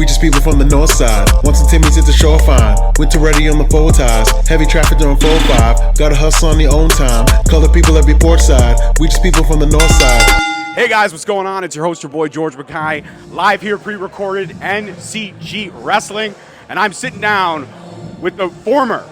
We just people from the north side. Once and Timmy's hit the shore fine. Winter ready on the four ties. Heavy traffic during 4-5. Gotta hustle on your own time. Color people every port side. We just people from the north side. Hey guys, what's going on? It's your host, your boy, George Mackay, live here, pre-recorded NCG Wrestling, and I'm sitting down with the former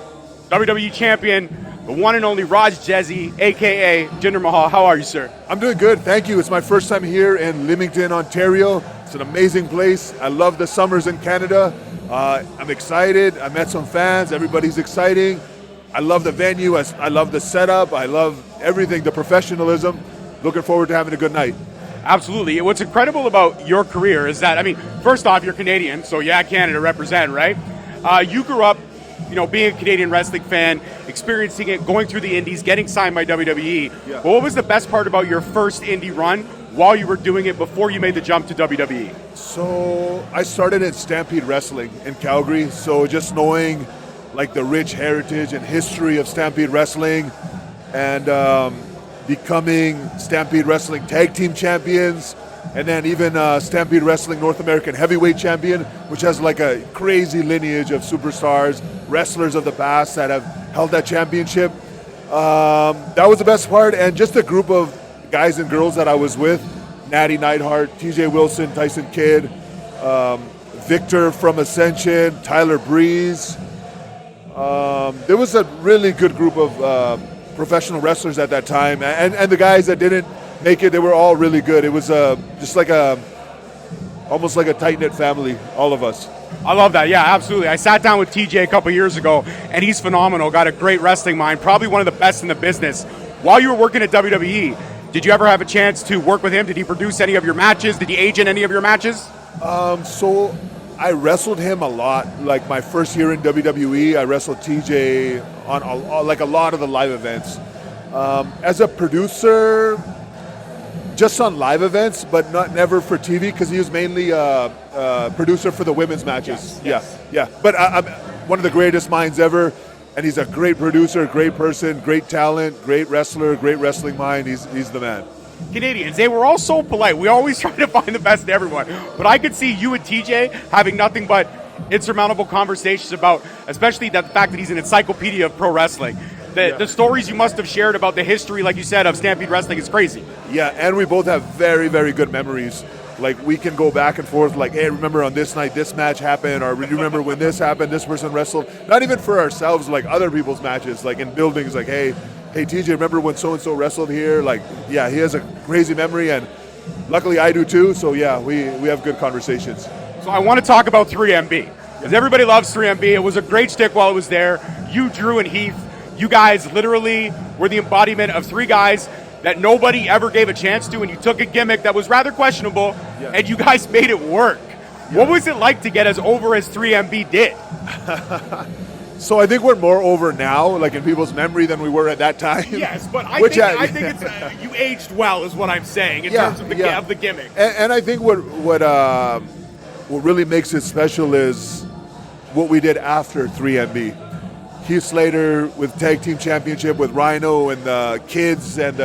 WWE champion, the one and only Deshi, a.k.a. Jinder Mahal. How are you, sir? I'm doing good, thank you. It's my first time here in Leamington, Ontario. It's an amazing place. I love the summers in Canada. I'm excited. I met some fans. Everybody's exciting. I love the venue. I love the setup. I love everything, the professionalism. Looking forward to having a good night. Absolutely. What's incredible about your career is that, first off, you're Canadian, so yeah, Canada represent, right? You grew up, being a Canadian wrestling fan, experiencing it, going through the indies, getting signed by WWE. Yeah. But what was the best part about your first indie run while you were doing it before you made the jump to WWE? So I started at Stampede Wrestling in Calgary, so just knowing like the rich heritage and history of Stampede Wrestling and becoming Stampede Wrestling Tag Team Champions, and then even Stampede Wrestling North American Heavyweight Champion, which has like a crazy lineage of superstars, wrestlers of the past that have held that championship. That was the best part, and just a group of guys and girls that I was with, Natty Neidhart, TJ Wilson, Tyson Kidd, Victor from Ascension, Tyler Breeze. There was a really good group of professional wrestlers at that time, and the guys that didn't make it, they were all really good. It was just like almost like a tight-knit family, all of us. I love that. Yeah, absolutely. I sat down with TJ a couple years ago, and he's phenomenal. Got a great wrestling mind, probably one of the best in the business. While you were working at WWE, did you ever have a chance to work with him? Did he produce any of your matches? Did he age in any of your matches? So I wrestled him a lot. Like my first year in WWE, I wrestled TJ on a lot of the live events. As a producer, just on live events, but never for TV, because he was mainly a producer for the women's matches. Yes. Yeah. But I'm one of the greatest minds ever, and he's a great producer, great person, great talent, great wrestler, great wrestling mind. He's the man. Canadians, they were all so polite. We always try to find the best in everyone. But I could see you and TJ having nothing but insurmountable conversations about, especially the fact that he's an encyclopedia of pro wrestling. The stories you must have shared about the history, like you said, of Stampede Wrestling is crazy. Yeah, and we both have very, very good memories. Like, we can go back and forth, like, hey, remember on this night this match happened, or remember when this happened, this person wrestled. Not even for ourselves, like other people's matches, like in buildings, like, hey, TJ, remember when so-and-so wrestled here? Like, yeah, he has a crazy memory, and luckily I do too, so yeah, we have good conversations. So I want to talk about 3MB, because everybody loves 3MB. It was a great stick while it was there. You, Drew, and Heath, you guys literally were the embodiment of three guys that nobody ever gave a chance to, and you took a gimmick that was rather questionable, and you guys made it work. Yeah. What was it like to get as over as 3MB did? So I think we're more over now, like in people's memory, than we were at that time. Yes, but I think it's you aged well, is what I'm saying in terms of the gimmick. And I think what really makes it special is what we did after 3MB. Heath Slater with Tag Team Championship with Rhino and the kids and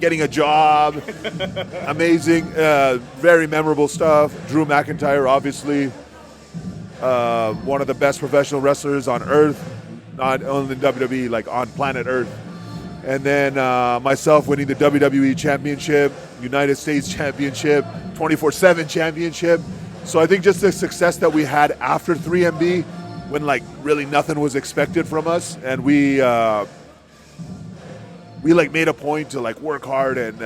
getting a job. Amazing, very memorable stuff. Drew McIntyre, obviously. One of the best professional wrestlers on Earth, not only in WWE, like on planet Earth. And then myself winning the WWE Championship, United States Championship, 24/7 Championship. So I think just the success that we had after 3MB, when like really nothing was expected from us, and we like made a point to like work hard and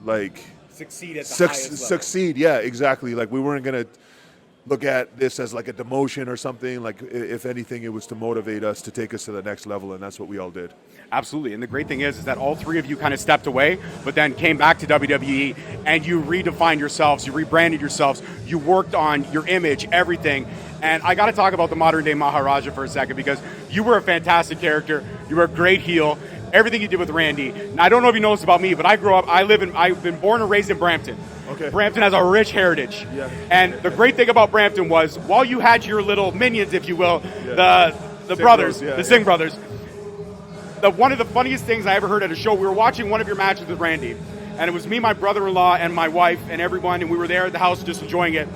like succeed at the highest level. Succeed, yeah, exactly. Like we weren't gonna look at this as like a demotion or something. Like if anything, it was to motivate us to take us to the next level, and that's what we all did. Absolutely, and the great thing is that all three of you kind of stepped away, but then came back to WWE, and you redefined yourselves, you rebranded yourselves, you worked on your image, everything. And I got to talk about the modern day Maharaja for a second, because you were a fantastic character, you were a great heel, everything you did with Randy. Now, I don't know if you know this about me, but I've been born and raised in Brampton. Okay. Brampton has a rich heritage. Yeah. And the great thing about Brampton was, while you had your little minions, if you will, the Singh brothers, one of the funniest things I ever heard at a show, we were watching one of your matches with Randy, and it was me, my brother-in-law, and my wife, and everyone, and we were there at the house just enjoying it.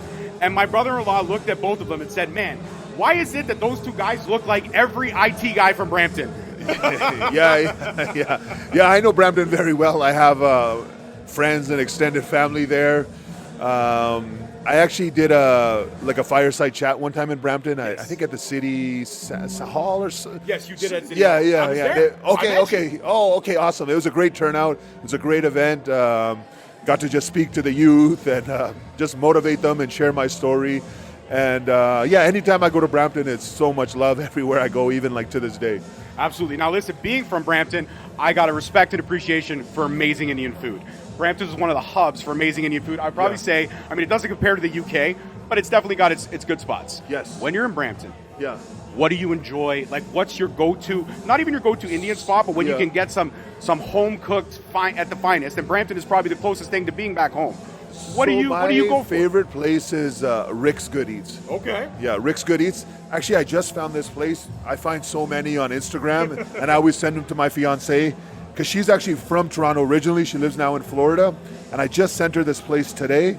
And my brother-in-law looked at both of them and said, "Man, why is it that those two guys look like every IT guy from Brampton?" Yeah. I know Brampton very well. I have friends and extended family there. I actually did a fireside chat one time in Brampton. I think at the city hall or so. Yes, you did it. Yeah. There. Okay. Oh, okay, awesome. It was a great turnout. It was a great event. Got to just speak to the youth and just motivate them and share my story. And anytime I go to Brampton, it's so much love everywhere I go, even like to this day. Absolutely. Now listen, being from Brampton, I got a respect and appreciation for amazing Indian food. Brampton is one of the hubs for amazing Indian food. I'd probably say, I mean, it doesn't compare to the UK, but it's definitely got its good spots. Yes. When you're in Brampton, Yeah. what do you enjoy? Like, what's your go-to, not even your go-to Indian spot, but when you can get some home-cooked at the finest, and Brampton is probably the closest thing to being back home. What do you go My favorite place is Rick's Good Eats. Okay. Yeah, Rick's Good Eats. Actually, I just found this place. I find so many on Instagram, and I always send them to my fiancée because she's actually from Toronto originally. She lives now in Florida, and I just sent her this place today.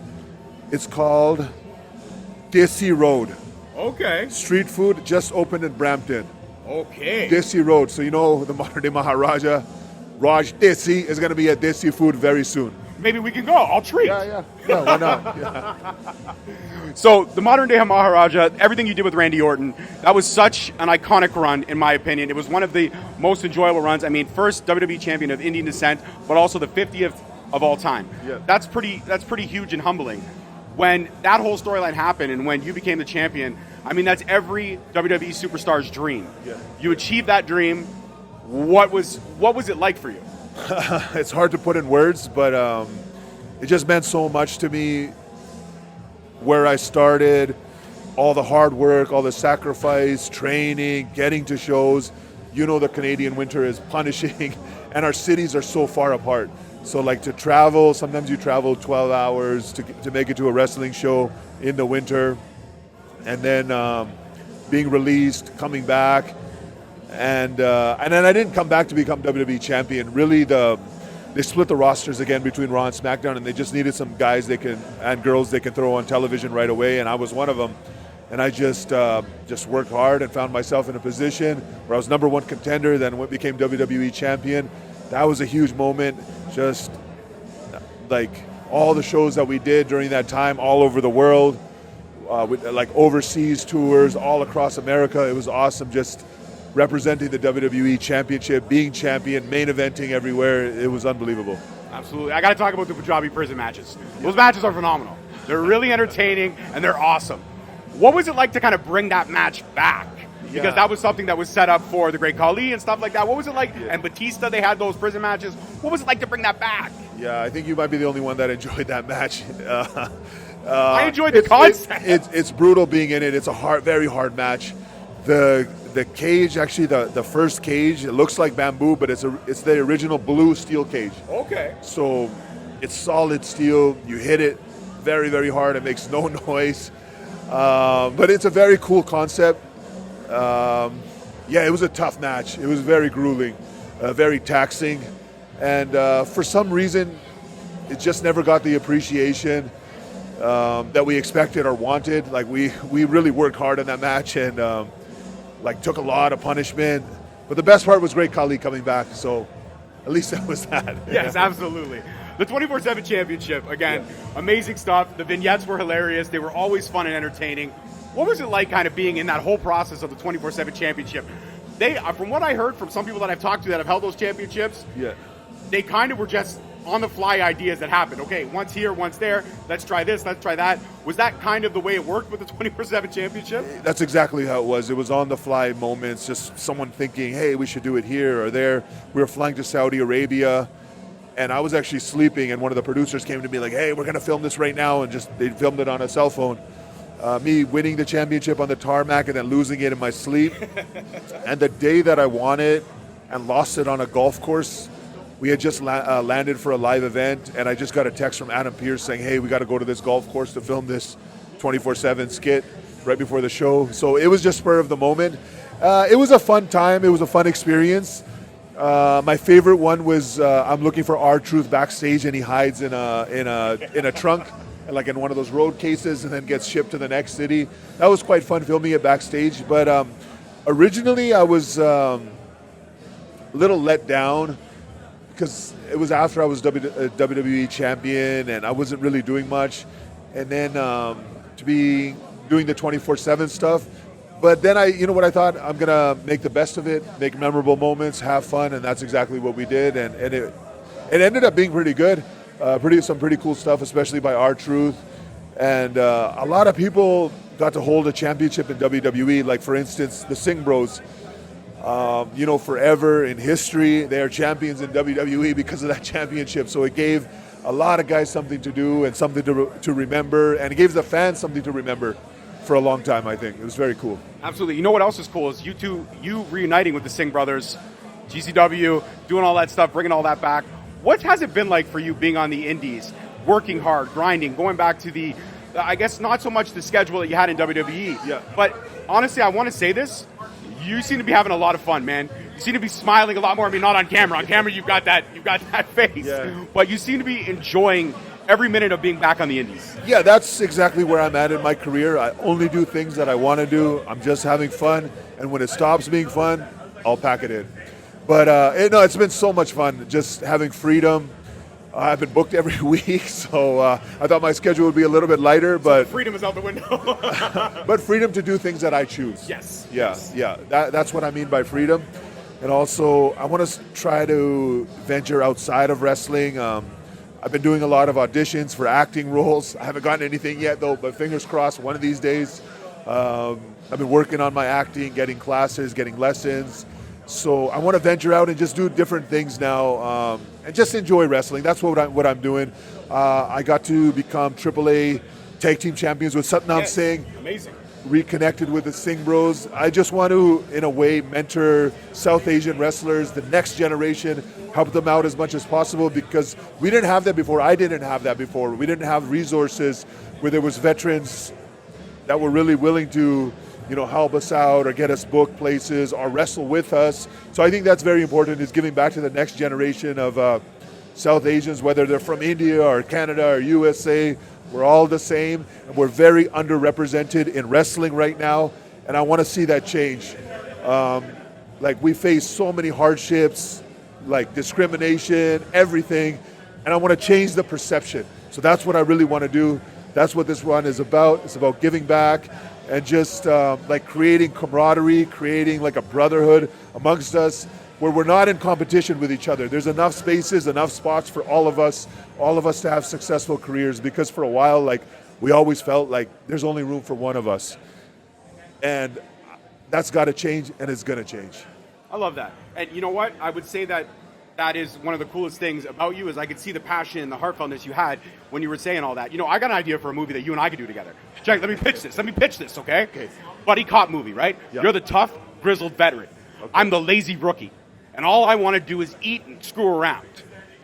It's called Deshi Road. Okay. Street food just opened in Brampton. Okay. Deshi Road. So you know the modern day Maharaja, Raj Deshi, is going to be at Deshi Food very soon. Maybe we can go. I'll treat. Yeah, why not? Yeah. So the modern day Maharaja, everything you did with Randy Orton, that was such an iconic run, in my opinion. It was one of the most enjoyable runs. I mean, first WWE champion of Indian descent, but also the 50th of all time. Yeah. That's pretty huge and humbling. When that whole storyline happened and when you became the champion, I mean, that's every WWE superstar's dream. Yeah. You achieved that dream. What was it like for you? It's hard to put in words, but it just meant so much to me. Where I started, all the hard work, all the sacrifice, training, getting to shows. You know, the Canadian winter is punishing, and our cities are so far apart. So like to travel, sometimes you travel 12 hours to make it to a wrestling show in the winter, and then being released, coming back. And then I didn't come back to become WWE champion. Really, they split the rosters again between Raw and SmackDown, and they just needed some guys and girls they can throw on television right away, and I was one of them. And I just worked hard and found myself in a position where I was number one contender, then became WWE champion. That was a huge moment. Just like all the shows that we did during that time, all over the world, with like overseas tours all across America. It was awesome. Just representing the WWE Championship, being champion, main eventing everywhere. It was unbelievable. Absolutely. I got to talk about the Punjabi prison matches. Those matches are phenomenal. They're really entertaining, and they're awesome. What was it like to kind of bring that match back? Because that was something that was set up for the Great Khali and stuff like that. What was it like? Yeah. And Batista, they had those prison matches. What was it like to bring that back? Yeah, I think you might be the only one that enjoyed that match. I enjoyed the concept. It's brutal being in it. It's a very hard match. The cage, actually, the first cage, it looks like bamboo, but it's the original blue steel cage. Okay. So it's solid steel. You hit it very, very hard. It makes no noise. But it's a very cool concept. It was a tough match. It was very grueling, very taxing. And for some reason, it just never got the appreciation that we expected or wanted. Like we really worked hard on that match and took a lot of punishment. But the best part was Great Khali coming back. So at least that was that. Yes, absolutely. The 24/7 championship, again, amazing stuff. The vignettes were hilarious. They were always fun and entertaining. What was it like kind of being in that whole process of the 24/7 championship? They, from what I heard from some people that I've talked to that have held those championships, they kind of were just on-the-fly ideas that happened. Okay, once here, once there, let's try this, let's try that. Was that kind of the way it worked with the 24/7 championship? That's exactly how it was. It was on-the-fly moments, just someone thinking, hey, we should do it here or there. We were flying to Saudi Arabia, and I was actually sleeping, and one of the producers came to me like, hey, we're going to film this right now, and they filmed it on a cell phone. Me winning the championship on the tarmac and then losing it in my sleep. And the day that I won it and lost it on a golf course, we had just landed for a live event, and I just got a text from Adam Pearce saying, hey, we got to go to this golf course to film this 24/7 skit right before the show. So it was just spur of the moment. It was a fun time. It was a fun experience. My favorite one was I'm looking for R-Truth backstage, and he hides in a trunk, like in one of those road cases, and then gets shipped to the next city. That was quite fun filming it backstage. But originally, I was a little let down because it was after I was WWE champion, and I wasn't really doing much. And then to be doing the 24/7 stuff. But then you know what I thought? I'm going to make the best of it, make memorable moments, have fun, and that's exactly what we did. And it ended up being pretty good. Some pretty cool stuff, especially by R-Truth. And a lot of people got to hold a championship in WWE. Like, for instance, the Singh Bros. You know, forever in history, they are champions in WWE because of that championship. So it gave a lot of guys something to do and something to remember. And it gave the fans something to remember for a long time, I think. It was very cool. Absolutely. You know what else is cool is you reuniting with the Singh brothers, GCW, doing all that stuff, bringing all that back. What has it been like for you being on the indies, working hard, grinding, going back to the, I guess not so much the schedule that you had in WWE, yeah. But honestly, I want to say this, you seem to be having a lot of fun, man. You seem to be smiling a lot more. I mean, not on camera. On camera, you've got that face. Yeah. But you seem to be enjoying every minute of being back on the indies. Yeah, that's exactly where I'm at in my career. I only do things that I want to do. I'm just having fun, and when it stops being fun, I'll pack it in. But it's been so much fun just having freedom. I've been booked every week, so I thought my schedule would be a little bit lighter. But freedom is out the window. But freedom to do things that I choose. Yes. Yeah. That's what I mean by freedom. And also, I want to try to venture outside of wrestling. I've been doing a lot of auditions for acting roles. I haven't gotten anything yet, though, but fingers crossed one of these days. I've been working on my acting, getting classes, getting lessons. So I want to venture out and just do different things now and just enjoy wrestling. That's what I'm doing. I got to become AAA Tag Team Champions with Satnam Singh. Amazing. Reconnected with the Singh Bros. I just want to, in a way, mentor South Asian wrestlers, the next generation, help them out as much as possible because we didn't have that before. I didn't have that before. We didn't have resources where there was veterans that were really willing to, you know, help us out or get us booked places or wrestle with us. So I think that's very important, is giving back to the next generation of South Asians, whether they're from India or Canada or USA. We're all the same, and we're very underrepresented in wrestling right now, and I want to see that change. Like, we face so many hardships, like discrimination, everything, and I want to change the perception. So that's what I really want to do. That's what this run is about. It's about giving back and just like creating camaraderie, creating like a brotherhood amongst us where we're not in competition with each other. There's enough spaces, enough spots for all of us to have successful careers, because for a while, like, we always felt like there's only room for one of us. And that's got to change, and it's going to change. I love that. And you know what? I would say that is one of the coolest things about you, is I could see the passion and the heartfeltness you had when you were saying all that. You know, I got an idea for a movie that you and I could do together. Jack, let me pitch this, okay? Okay. Buddy cop movie, right? Yeah. You're the tough, grizzled veteran. Okay. I'm the lazy rookie. And all I want to do is eat and screw around.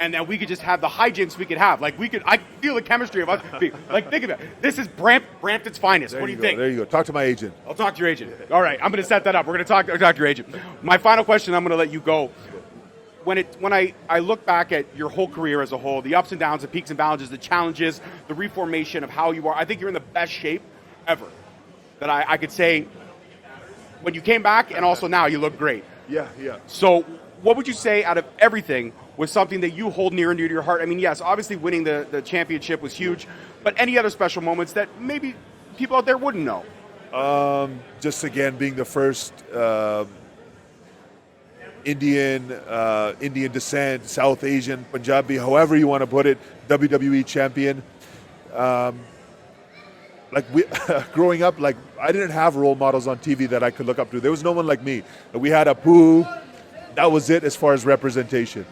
And then we could just have the hijinks we could have. Like, I feel the chemistry of us. Like, think of it. This is Brampton's finest. What do you think? There you go. Talk to my agent. I'll talk to your agent. All right, I'm going to set that up. We're going to talk to your agent. My final question, I'm going to let you go. When I look back at your whole career as a whole, the ups and downs, the peaks and valleys, the challenges, the reformation of how you are, I think you're in the best shape ever. That I could say, when you came back and also now, you look great. Yeah. So what would you say out of everything was something that you hold near and dear to your heart? I mean, yes, obviously winning the championship was huge, but any other special moments that maybe people out there wouldn't know? Just, again, being the first Indian descent, South Asian, Punjabi, however you want to put it, WWE champion. Growing up, like, I didn't have role models on TV that I could look up to. There was no one like me. We had Apu. That was it as far as representation.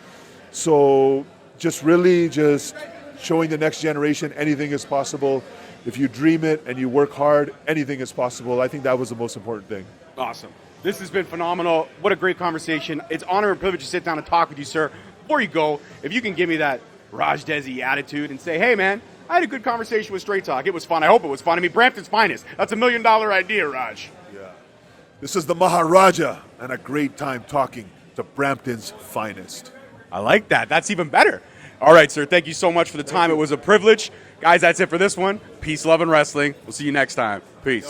So just really just showing the next generation anything is possible. If you dream it and you work hard, anything is possible. I think that was the most important thing. Awesome. This has been phenomenal. What a great conversation. It's an honor and privilege to sit down and talk with you, sir. Before you go, if you can give me that Raj Desi attitude and say, hey, man, I had a good conversation with Straight Talk. It was fun. I hope it was fun. I mean, Brampton's finest. That's $1 million idea, Raj. Yeah. This is the Maharaja, and a great time talking the Brampton's finest. I like that. That's even better. All right, sir. Thank you so much for the time. It was a privilege. Guys, that's it for this one. Peace, love, and wrestling. We'll see you next time. Peace.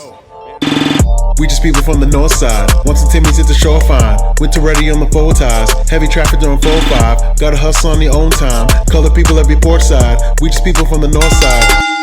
We just people from the north side. Once the Timmy's hit the shorefine. Winter ready on the four ties. Heavy traffic during 4-5. Gotta hustle on your own time. Color people every port side. We just people from the north side.